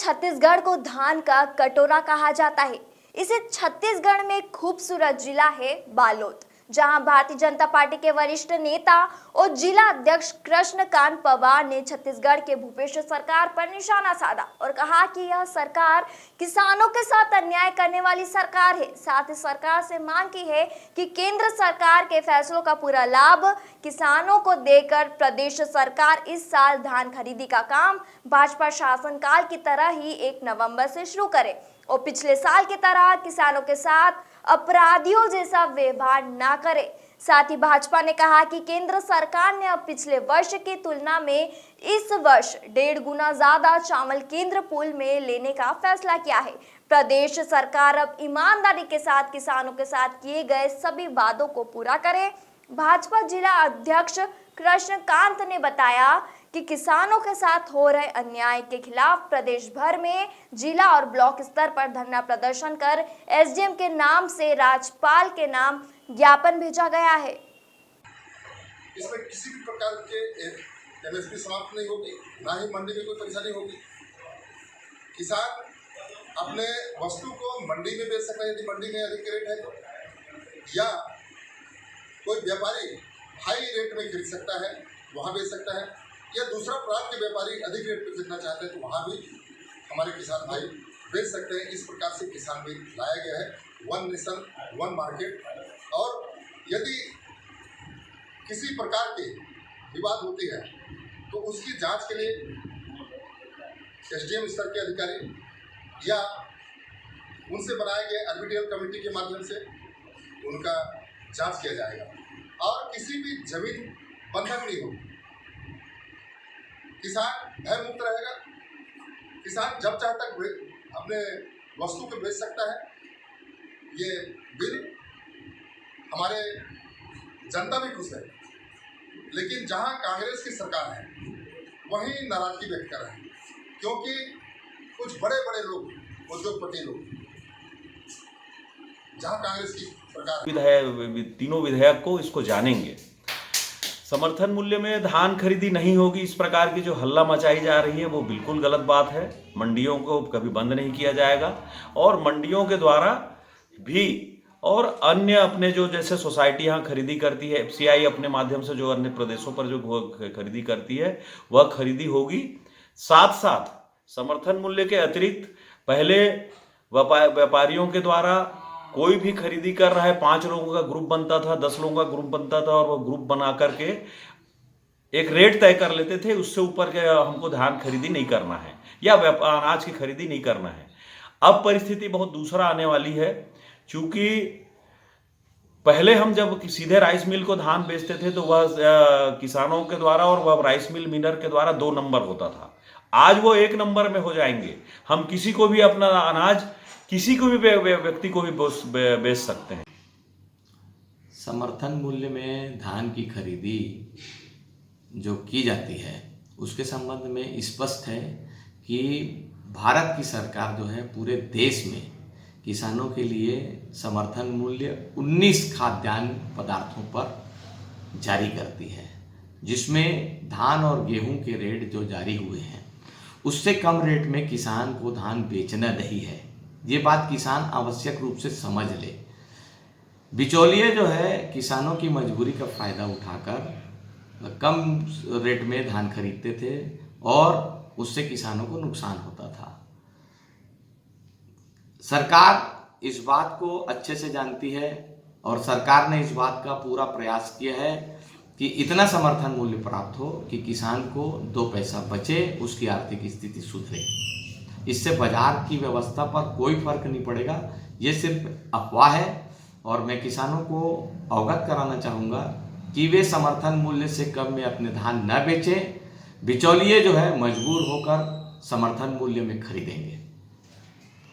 छत्तीसगढ़ को धान का कटोरा कहा जाता है। इसे छत्तीसगढ़ में खूबसूरत जिला है बालोद, जहां भारतीय जनता पार्टी के वरिष्ठ नेता और जिला अध्यक्ष कृष्णकांत पवार ने छत्तीसगढ़ के भूपेश सरकार पर निशाना साधा और कहा कि यह सरकार किसानों के साथ अन्याय करने वाली सरकार है। साथ ही सरकार से मांग की है कि केंद्र सरकार के फैसलों का पूरा लाभ किसानों को देकर प्रदेश सरकार इस साल धान खरीदी का काम भाजपा शासनकाल की तरह ही 1 नवंबर से शुरू करे और पिछले साल की तरह किसानों के साथ अपराधियों जैसा व्यवहार ना करे। साथ ही भाजपा ने कहा कि केंद्र सरकार ने अब पिछले वर्ष की तुलना में इस वर्ष 1.5 गुना ज्यादा चावल केंद्र पूल में लेने का फैसला किया है। प्रदेश सरकार अब ईमानदारी के साथ किसानों के साथ किए गए सभी वादों को पूरा करे। भाजपा जिला अध्यक्ष कृष्णकांत ने बताया कि किसानों के साथ हो रहे अन्याय के खिलाफ प्रदेश भर में जिला और ब्लॉक स्तर पर धरना प्रदर्शन कर एसडीएम के नाम से राज्यपाल के नाम ज्ञापन भेजा गया है। इसमें किसी भी प्रकार के एमएसपी समाप्त नहीं होगी, ना ही मंडी में कोई परेशानी होगी। किसान अपने वस्तु को मंडी में बेच सकता है यदि मंडी में अधिक रेट है तो, या कोई व्यापारी हाई रेट में खरीद सकता है, वहाँ बेच सकता है, या दूसरा प्रांत के व्यापारी अधिक रेट पर खरीदना चाहते हैं तो वहाँ भी हमारे किसान भाई बेच सकते हैं। इस प्रकार से किसान बिल लाया गया है, 1 नेशन 1 मार्केट। और यदि किसी प्रकार के विवाद होती है तो उसकी जांच के लिए एसडीएम स्तर के अधिकारी या उनसे बनाए गए आर्बिट्रियल कमेटी के माध्यम से उनका जांच किया जाएगा और किसी भी जमीन बंधक नहीं होगी। किसान भय मुक्त रहेगा। किसान जब चाहे तक अपने वस्तु को बेच सकता है। ये बिल हमारे जनता भी खुश है, लेकिन जहां कांग्रेस की सरकार है वहीं नाराजगी व्यक्त कर रहे हैं, क्योंकि कुछ बड़े बड़े लोग उद्योगपति लोग जहां कांग्रेस की सरकार तीनों विधेयक को इसको जानेंगे। समर्थन मूल्य में धान खरीदी नहीं होगी, इस प्रकार की जो हल्ला मचाई जा रही है वो बिल्कुल गलत बात है। मंडियों को कभी बंद नहीं किया जाएगा और मंडियों के द्वारा भी और अन्य अपने जो जैसे सोसाइटी यहाँ खरीदी करती है, एफसीआई अपने माध्यम से जो अन्य प्रदेशों पर जो खरीदी करती है वह खरीदी होगी। साथ साथ समर्थन मूल्य के अतिरिक्त पहले व्यापारियों के द्वारा कोई भी खरीदी कर रहा है, 5 लोगों का ग्रुप बनता था, 10 लोगों का ग्रुप बनता था और वो ग्रुप बना करके एक रेट तय कर लेते थे, उससे ऊपर के हमको धान खरीदी नहीं करना है या अनाज की खरीदी नहीं करना है। अब परिस्थिति बहुत दूसरा आने वाली है, क्योंकि पहले हम जब सीधे राइस मिल को धान बेचते थे तो वह किसानों के द्वारा और वह राइस मिल मिलर के द्वारा 2 नंबर होता था। आज वो 1 नंबर में हो जाएंगे। हम किसी को भी अपना अनाज किसी को भी व्यक्ति को भी बेच सकते हैं। समर्थन मूल्य में धान की खरीदी जो की जाती है उसके संबंध में स्पष्ट है कि भारत की सरकार जो है पूरे देश में किसानों के लिए समर्थन मूल्य 19 खाद्यान्न पदार्थों पर जारी करती है, जिसमें धान और गेहूं के रेट जो जारी हुए हैं उससे कम रेट में किसान को धान बेचना नहीं है। ये बात किसान आवश्यक रूप से समझ ले। बिचौलिए जो है किसानों की मजबूरी का फायदा उठाकर कम रेट में धान खरीदते थे और उससे किसानों को नुकसान होता था। सरकार इस बात को अच्छे से जानती है और सरकार ने इस बात का पूरा प्रयास किया है कि इतना समर्थन मूल्य प्राप्त हो कि किसान को 2 पैसा बचे, उसकी आर्थिक स्थिति सुधरे। इससे बाजार की व्यवस्था पर कोई फर्क नहीं पड़ेगा, ये सिर्फ अफवाह है। और मैं किसानों को अवगत कराना चाहूँगा कि वे समर्थन मूल्य से कम में अपने धान न बेचें। बिचौलिए जो है मजबूर होकर समर्थन मूल्य में खरीदेंगे।